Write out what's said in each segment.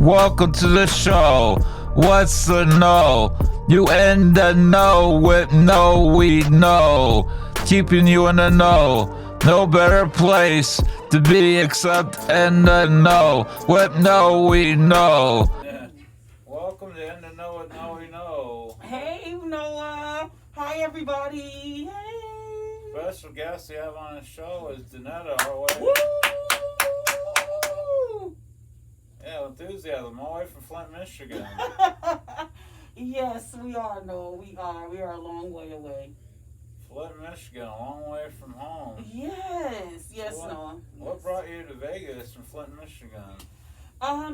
Welcome to the show. What's the no? You in the know with Noeyno. Keeping you in the know. No better place to be except in the know with Noeyno. Yeah. Welcome to In the Know with Noeyno. Hey Noah. Hi everybody. Hey. Special guest we have on the show is Danetta, our way. Woo! Yeah, enthusiasm, all the way from Flint, Michigan. Yes, we are, Noah. We are. We are a long way away. Flint, Michigan, a long way from home. Yes, So Noah. What brought you to Vegas from Flint, Michigan?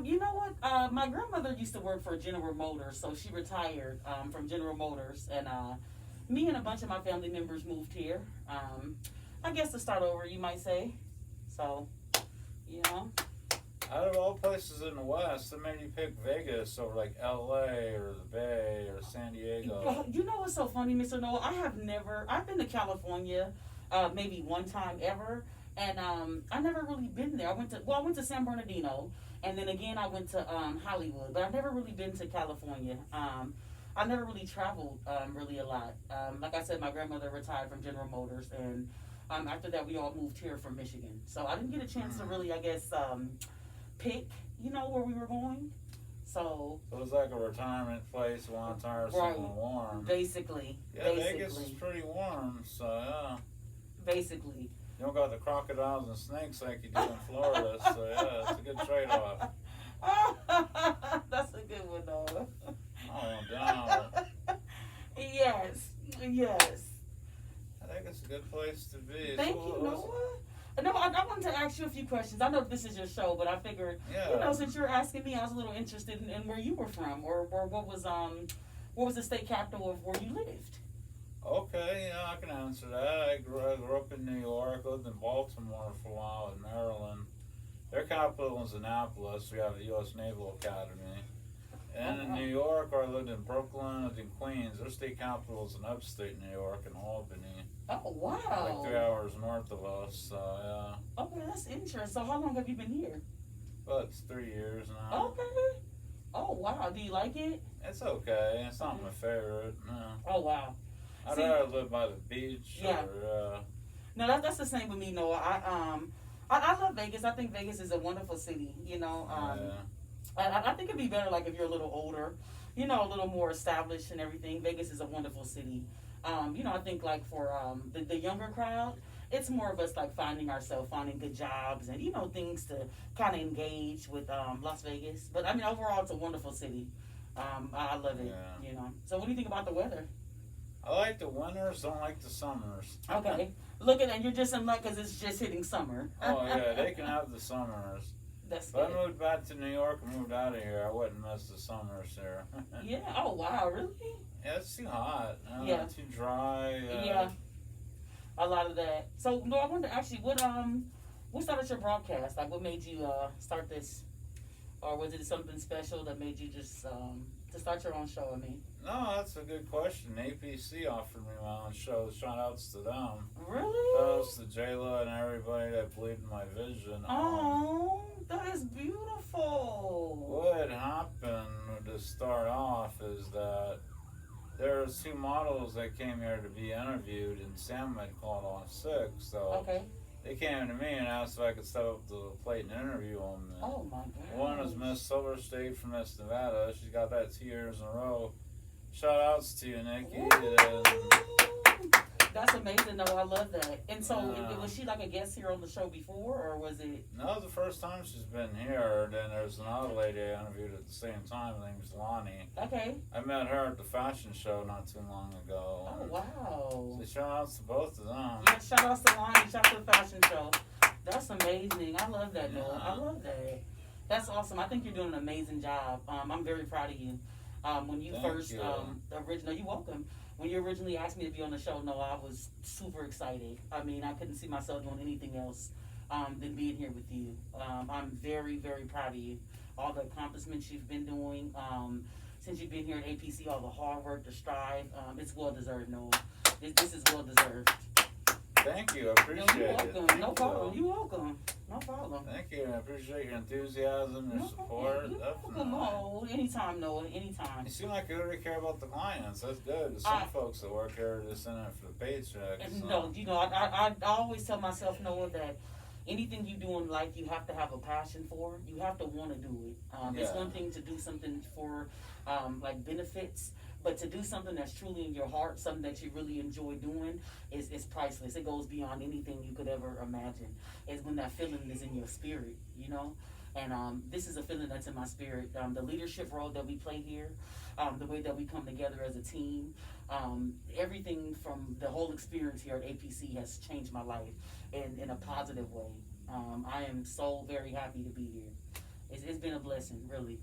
You know what? My grandmother used to work for General Motors, so she retired from General Motors, and me and a bunch of my family members moved here. I guess to start over, you might say. So, you know. Out of all places in the West, that made you pick Vegas over like LA or the Bay or San Diego. You know what's so funny, Mr. Noah? I've been to California maybe one time ever, and I never really been there. I went to San Bernardino, and then again I went to Hollywood, but I've never really been to California. I never really traveled really a lot. Like I said, my grandmother retired from General Motors, and after that we all moved here from Michigan. So I didn't get a chance to really, I guess, pick, where we were going. So it was like a retirement place, one tire, somewhere warm. Basically. Yeah, Vegas is pretty warm, so yeah. Basically. You don't got the crocodiles and snakes like you do in Florida, so yeah, it's a good trade-off. That's a good one, though. Oh, down. Yes. I think it's a good place to be. Thank you, Noah. No, I wanted to ask you a few questions. I know this is your show, but I figured, since you're asking me, I was a little interested in where you were from, or what was the state capital of where you lived. Okay, yeah, I can answer that. I grew up in New York, lived in Baltimore for a while, in Maryland. Their capital was Annapolis. We have the U.S. Naval Academy. And in New York, I lived in Brooklyn, I lived in Queens. Their state capital is in upstate New York, in Albany. Oh, wow. Like 3 hours north of us, so yeah. Okay, that's interesting. So how long have you been here? Well, it's 3 years now. Okay. Oh, wow. Do you like it? It's okay. It's not my favorite, no. Oh, wow. I'd rather live by the beach. Yeah. No, that's the same with me, Noah. I love Vegas. I think Vegas is a wonderful city, I think it'd be better, like, if you're a little older, a little more established and everything. Vegas is a wonderful city. I think, like, for the younger crowd, it's more of us, like, finding ourselves, finding good jobs and, things to kind of engage with Las Vegas. But, I mean, overall, it's a wonderful city. I love it, So what do you think about the weather? I like the winters, don't like the summers. Okay. Look at that. You're just in luck because it's just hitting summer. Oh, yeah, they can have the summers. That's if I moved back to New York and moved out of here, I wouldn't miss the summers here. Yeah. Oh, wow. Really? Yeah, it's too hot. Too dry. Yeah. A lot of that. So, no, I wanted to ask you, what started your broadcast? Like, what made you start this? Or was it something special that made you just to start your own show? I mean. No, that's a good question. APC offered me my own show. Shout outs to them. Really? Shout outs to Jayla and everybody that believed in my vision. Oh, that is beautiful. What happened to start off is that there was 2 models that came here to be interviewed, and Sam had called off sick, so they came to me and asked if I could step up to the plate and interview them. Oh my God. One is Miss Silver State from Miss Nevada. She's got that 2 years in a row. Shout outs to you, Nikki. That's amazing, though. I love that. And so, was she like a guest here on the show before, or was it? No, the first time she's been here. Then there's another lady I interviewed at the same time. Her name's Lonnie. Okay. I met her at the fashion show not too long ago. Oh, wow. So shout outs to both of them. Yeah, shout outs to Lonnie. Shout out to the fashion show. That's amazing. I love that, Noah. I love that. That's awesome. I think you're doing an amazing job. I'm very proud of you. When you you're welcome. When you originally asked me to be on the show, no, I was super excited. I mean, I couldn't see myself doing anything else than being here with you. I'm very, very proud of you. All the accomplishments you've been doing since you've been here at APC, all the hard work, the strive, it's well deserved, Noah. This is well deserved. Thank you. I No, appreciate you're it. welcome. Thank No problem. you. You're welcome. No problem. Thank you. I appreciate your enthusiasm, your No, support. you're welcome. Definitely. Oh, anytime, Noah. Anytime. You seem like you really care about the clients. That's good. There's some folks that work here are just in it for the paycheck. So. No, you know, I always tell myself, Noah, that anything you do in life, you have to have a passion for. You have to want to do it. It's one thing to do something for, like benefits, but to do something that's truly in your heart, something that you really enjoy doing, is priceless. It goes beyond anything you could ever imagine. It's when that feeling is in your spirit, you know. And this is a feeling that's in my spirit. The leadership role that we play here, the way that we come together as a team, everything from the whole experience here at APC has changed my life in a positive way. I am so very happy to be here. It's been a blessing, really.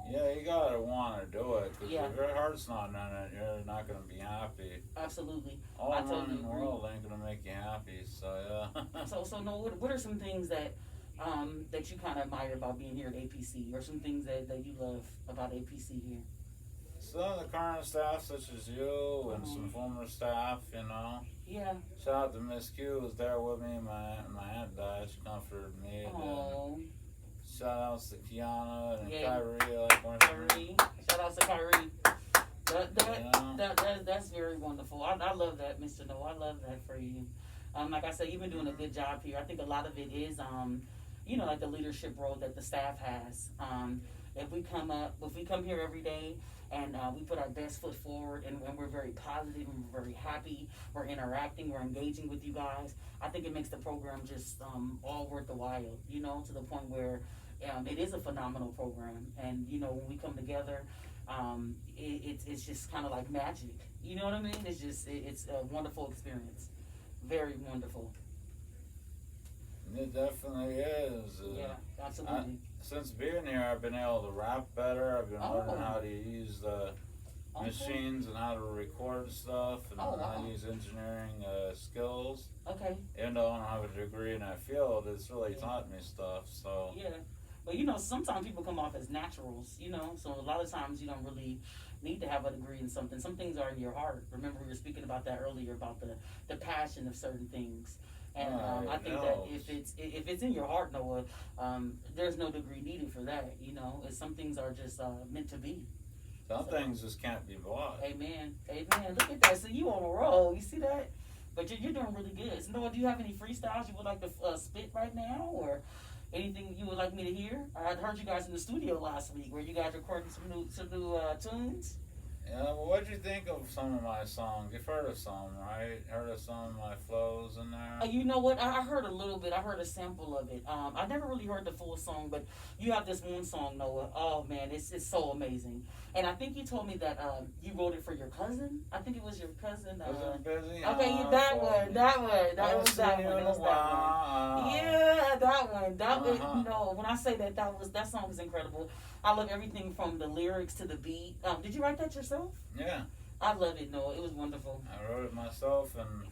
Yeah, you gotta want to do it, because Yeah. if your heart's not in it, you're not gonna be happy. Absolutely. All I the money totally in the agree. world ain't gonna make you happy, so yeah. So no, what are some things that that you kind of admire about being here at APC, or some things that you love about APC here? Some of the current staff, such as you, and some former staff, you know. Yeah. Shout out to Miss Q, who was there with me. My aunt died. She comforted me. Oh. Shout outs to Kiana and Yeah. Kyrie. Like Kyrie. Shout out to Kyrie. That's very wonderful. I love that, Mr. Noah. I love that for you. Like I said, you've been doing a good job here. I think a lot of it is, you know, like the leadership role that the staff has. If we come here every day and we put our best foot forward, and we're very positive and we're very happy, we're interacting, we're engaging with you guys, I think it makes the program just all worth the while, you know, to the point where it is a phenomenal program. And, you know, when we come together, it's just kind of like magic. You know what I mean? It's a wonderful experience. Very wonderful. It definitely is. Yeah, absolutely. Since being here, I've been able to rap better. I've been learning how to use the machines and how to record stuff, and how to use engineering skills. Okay. Even though I don't have a degree in that field, it's really taught me stuff. So. Yeah. But you know, sometimes people come off as naturals, you know, so a lot of times you don't really need to have a degree in something. Some things are in your heart. Remember, we were speaking about that earlier, about the passion of certain things. And I think that if it's in your heart, Noah, there's no degree needed for that. You know, some things are just meant to be. Some things just can't be bought. Amen. Amen. Look at that. So you on a roll. You see that? But you're doing really good. So Noah, do you have any freestyles you would like to spit right now, or anything you would like me to hear? I heard you guys in the studio last week where you guys recording some new tunes. Yeah, well, what'd you think of some of my songs? You've heard of some, right? Heard of some of my flows in there? You know what? I heard a little bit. I heard a sample of it. I never really heard the full song, but you have this one song, Noah. Oh man, it's so amazing. And I think you told me that you wrote it for your cousin. I think it was your cousin. Was it busy? Okay, that one. That was that one. Yeah, that one. You know, when I say that song is incredible. I love everything from the lyrics to the beat. Did you write that yourself? Yeah. I love it, Noah. It was wonderful. I wrote it myself, and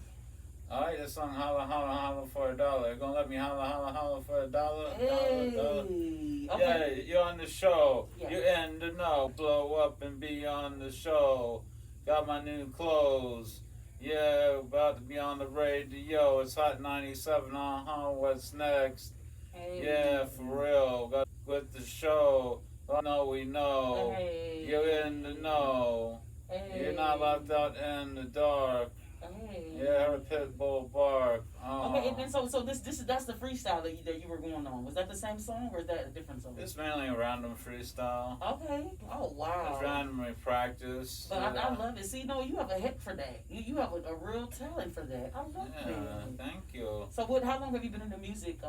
I like this song, Holla, Holla, Holla for $1. You gonna let me holla, holla, holla for $1? Hey. $1. Okay. Yeah, you're on the show. Yeah. You in the know. Blow up and be on the show. Got my new clothes. Yeah, about to be on the radio. It's Hot 97. What's next? Hey. Yeah, for real. Got with the show. No, we know. Hey. You're in the know. Hey. You're not locked out in the dark. Hey. Yeah, a pit bull bark. Okay, and then so that's the freestyle that you were going on. Was that the same song or is that a different song? It's mainly a random freestyle. Okay. Oh wow. It's randomly practiced. But I love it. See, no, you have a hit for that. You have a real talent for that. I love it. Thank you. So how long have you been into music?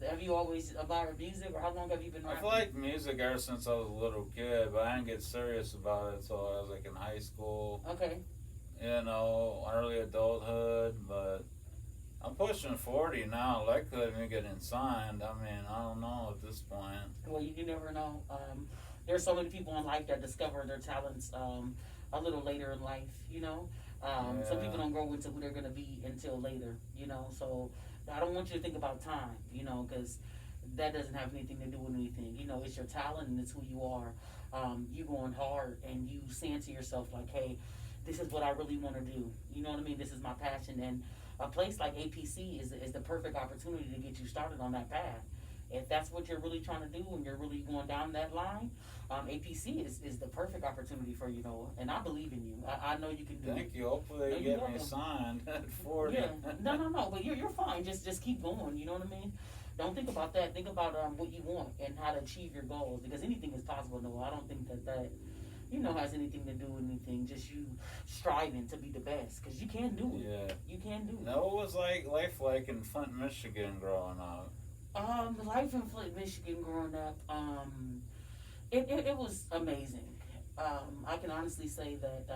Have you always admired music, or how long have you been rapping? I've liked music ever since I was a little kid, but I didn't get serious about it until I was like in high school. Okay. You know, early adulthood, but I'm pushing 40 now. Likely me getting signed. I mean, I don't know at this point. Well, you never know. There's so many people in life that discover their talents a little later in life, you know. Some people don't grow into who they're going to be until later, you know. So I don't want you to think about time, you know, because that doesn't have anything to do with anything. You know, it's your talent and it's who you are. You going hard and you saying to yourself, like, hey, this is what I really want to do. You know what I mean? This is my passion. And a place like APC is the perfect opportunity to get you started on that path. If that's what you're really trying to do and you're really going down that line, APC is the perfect opportunity for you, Noah. And I believe in you. I know you can do it. Thank you. Hopefully they get me signed at 40. Yeah. No. But you're fine. Just keep going. You know what I mean? Don't think about that. Think about what you want and how to achieve your goals. Because anything is possible, Noah. I don't think that has anything to do with anything. Just you striving to be the best. Because you can do it. Yeah. You can do it. Now, what was life like in Flint, Michigan growing up? Life in Flint, Michigan growing up, it was amazing. I can honestly say that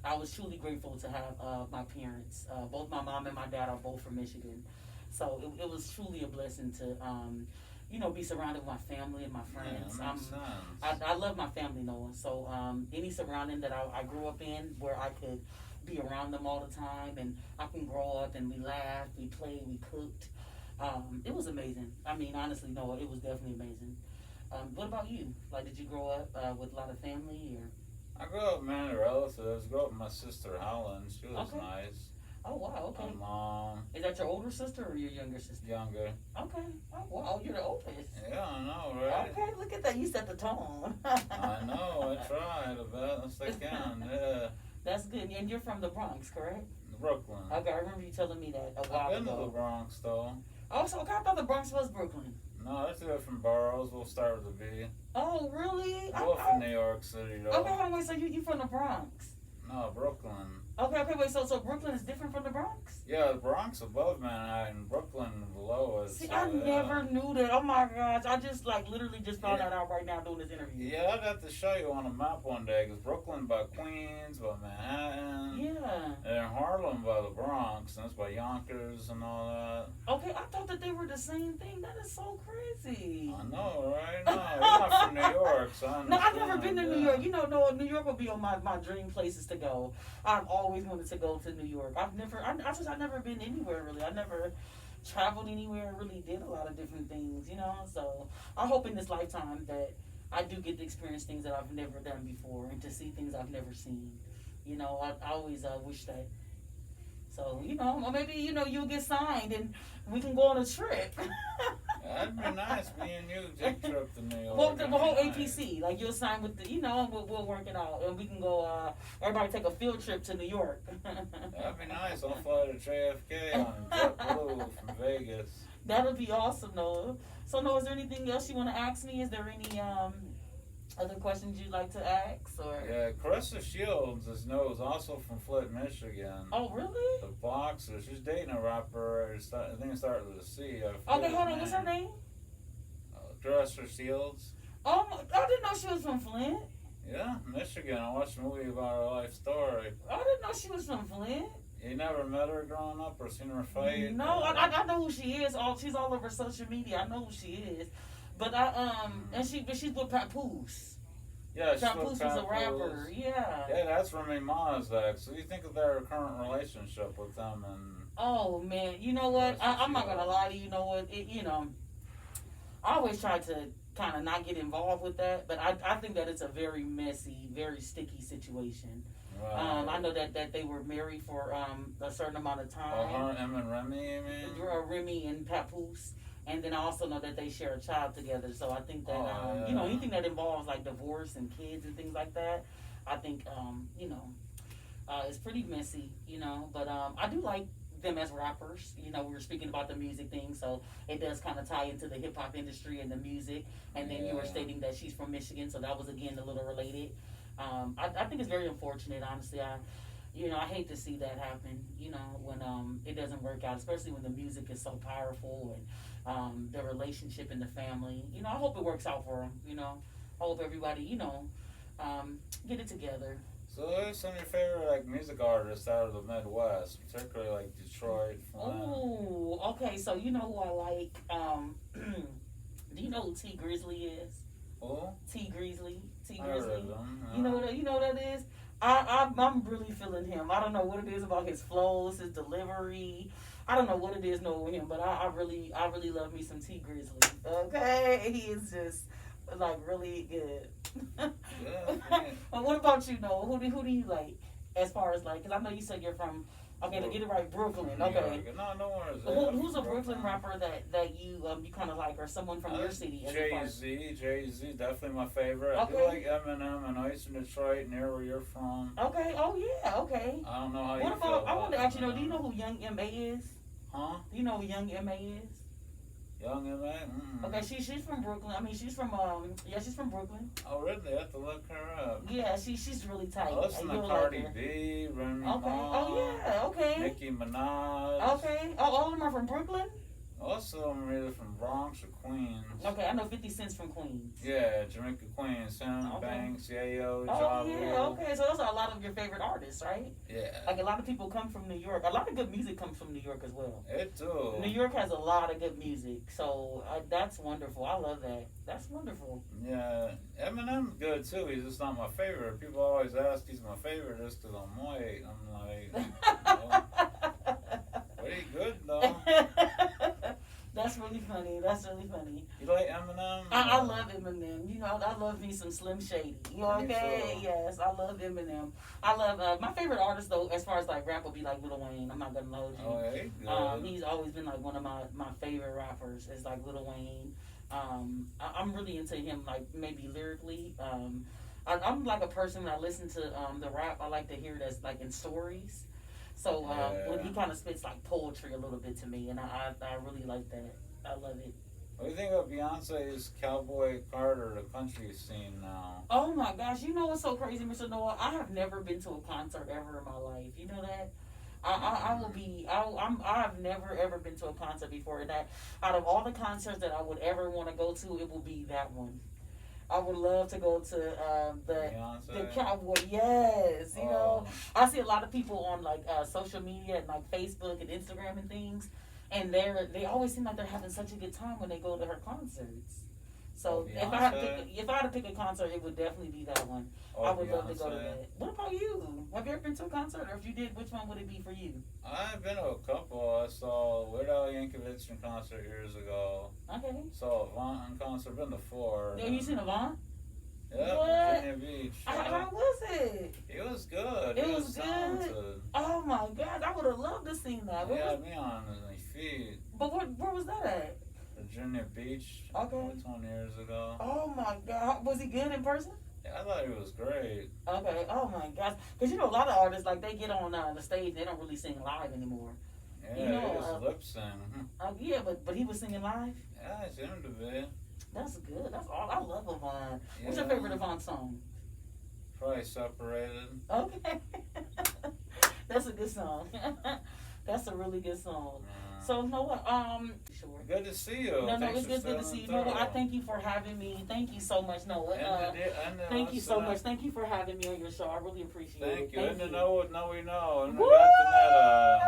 I was truly grateful to have my parents. Both my mom and my dad are both from Michigan. So it was truly a blessing to, be surrounded with my family and my friends. I love my family, Noah. So any surrounding that I grew up in where I could be around them all the time and I can grow up and we laughed, we played, we cooked. It was amazing. I mean, honestly, no, it was definitely amazing. What about you? Like, did you grow up with a lot of family, or? I grew up with many relatives. Grew up with my sister Helen. She was nice. Oh wow, okay. My mom. Is that your older sister or your younger sister? Younger. Okay. Oh wow, you're the oldest. Yeah, I know, right? Okay, look at that. You set the tone. I know. I tried the best I can. Yeah. That's good. And you're from the Bronx, correct? Brooklyn. Okay, I remember you telling me that a while ago. I've been to the Bronx though. Oh, so I thought the Bronx was Brooklyn. No, that's different boroughs. We'll start with the B. Oh, really? Both in New York City, though. Okay, hold on, wait, so you from the Bronx? No, Brooklyn. Okay, wait, so Brooklyn is different from the Bronx? Yeah, the Bronx above Manhattan, Brooklyn below us. See, I never knew that. Oh my gosh, I just literally just found that out right now doing this interview. Yeah, I'd have to show you on a map one day, because Brooklyn by Queens, by Manhattan. Yeah. And Harlem by the Bronx, and that's by Yonkers and all that. Okay, I thought that they were the same thing. That is so crazy. I know, right? No, you're not from New York, so I understand. No, I've never been to New York. No, New York would be on my dream places to go. I've always wanted to go to New York. I've never been anywhere really. I never traveled anywhere, really did a lot of different things, So I hope in this lifetime that I do get to experience things that I've never done before and to see things I've never seen. I always wish that. So, maybe, you'll get signed and we can go on a trip. That'd be nice. Me and you take a trip to New York. Well, the whole APC. Like, you'll sign with the, we'll work it out. And we can go, everybody take a field trip to New York. That'd be nice. I'll fly to JFK on JetBlue from Vegas. That'll be awesome, Noah. So, Noah, is there anything else you want to ask me? Is there any other questions you'd like to ask? Or? Yeah, Carissa Shields is also from Flint, Michigan. Oh, really? The boxer. She's dating a rapper. I think it started with a C. Okay, hold on. What's her name? Carissa Shields. Oh, I didn't know she was from Flint. Yeah, Michigan. I watched a movie about her life story. I didn't know she was from Flint. You never met her growing up or seen her fight? No, I know who she is. She's all over social media. I know who she is. But she's with Papoose. Yeah, she's Papoose with was a rapper. Yeah. Yeah, that's Remy Ma's ex. So you think of their current relationship with them and? Oh man, you know what? I'm not gonna lie to you. You know what? I always try to kind of not get involved with that, but I think that it's a very messy, very sticky situation. Right. I know that they were married for a certain amount of time. Him and Remy, you mean? Remy and Papoose. And then I also know that they share a child together. So I think that, yeah. Anything that involves like divorce and kids and things like that, I think, it's pretty messy, But I do like them as rappers. We were speaking about the music thing. So it does kind of tie into the hip hop industry and the music. And then you were stating that she's from Michigan. So that was, again, a little related. I think it's very unfortunate, honestly. I hate to see that happen, when it doesn't work out, especially when the music is so powerful and the relationship in the family. I hope it works out for them, I hope everybody, get it together. So who's some of your favorite music artists out of the Midwest, particularly like Detroit? Oh, okay, so you know who I like? Do you know who T Grizzly is? Who? T Grizzly. I heard of him, yeah. You know what that is? I'm really feeling him. I don't know what it is about his flows, his delivery. I don't know what it is with him, but I really love me some T Grizzly. Okay, he is just really good. Yeah. What about you, Noah? Who do you like as far as because I know you said you're from Okay, to get it right, Brooklyn. New Okay. York. No worries. Who's a Brooklyn rapper that you kind of like, or someone from your city? Jay-Z, definitely my favorite. I do like Eminem. I know he's from Detroit, near where you're from. Okay. Oh yeah. Okay. I don't know how you What feel about? I about want to ask you. Eminem. Do you know who Young M.A. is? Huh? Do you know who Young M.A. is? Young M.A.? Okay, she's from Brooklyn. I mean, she's from she's from Brooklyn. Oh, really? I have to look her up. Yeah, she's really tight. I listen to You'll Cardi like her. B, Remy Okay. Ma, Oh yeah. Okay. Nicki Minaj. Okay. Oh, all of them are from Brooklyn. Also, I'm either from Bronx or Queens. Okay, I know 50 Cent's from Queens. Yeah, Jamaica, Queens, Sam Okay. Banks, Yayo, Oh Ja yeah. Rule. Okay, so those are a lot of your favorite artists, right? Yeah. Like a lot of people come from New York. A lot of good music comes from New York as well. It too. New York has a lot of good music, so that's wonderful. I love that. That's wonderful. Yeah, Eminem's good too. He's just not my favorite. People always ask he's my favorite just because I'm white. I'm like, but he good though. That's really funny. That's really funny. You like Eminem? I love Eminem. You know, I love me some Slim Shady. You know, okay? too. Yes, I love Eminem. I love my favorite artist though, as far as like rap, would be like Lil Wayne. I'm not gonna hold you. Oh, yeah, he's good. He's always been like one of my favorite rappers. Is like Lil Wayne. I'm really into him, like maybe lyrically. I'm like a person when I listen to the rap, I like to hear it as like in stories. So when he kind of spits like poetry a little bit to me, and I really like that. I love it. What do you think of Beyonce's Cowboy Carter, the country scene now? Oh my gosh, you know what's so crazy, Mr. Noah? I have never been to a concert ever in my life. You know that? I've never ever been to a concert before, and that out of all the concerts that I would ever want to go to, it will be that one. I would love to go to the Cowboy. Yes, you know, I see a lot of people on like social media and like Facebook and Instagram and things, and they always seem like they're having such a good time when they go to her concerts. So if I had to pick a concert, it would definitely be that one. I would love to go to that. What about you? Have you ever been to a concert, or if you did, which one would it be for you? I've been to a couple. I saw Weird Al Yankovic in concert years ago. Okay. Saw Avant in concert. Been to 4. Have you seen Avant? Yeah, What? Virginia Beach. How was it? It was good. It was good. Talented. Oh my God, I would have loved to see that. Yeah, me on my feet. But where was that at? Virginia Beach. Okay. 20 years ago. Oh my God, was he good in person? Yeah, I thought he was great. Okay. Oh my gosh, because you know a lot of artists like they get on the stage, they don't really sing live anymore. Yeah, You know, he was lip sync. Yeah, but he was singing live. Yeah, it seemed to be. That's good. That's all. I love Avant. What's your favorite Avant song? Probably Separated. Okay. That's a good song. That's a really good song. So Noah, sure. Good to see you. No, Thanks it's for good to see you. staying Noah, I through. thank you for having me. Thank you so much, Noah. Thank you so much. Thank you for having me on your show. I really appreciate it. Thank you. Indanoe with Noeyno. And we Woo! got Danetta.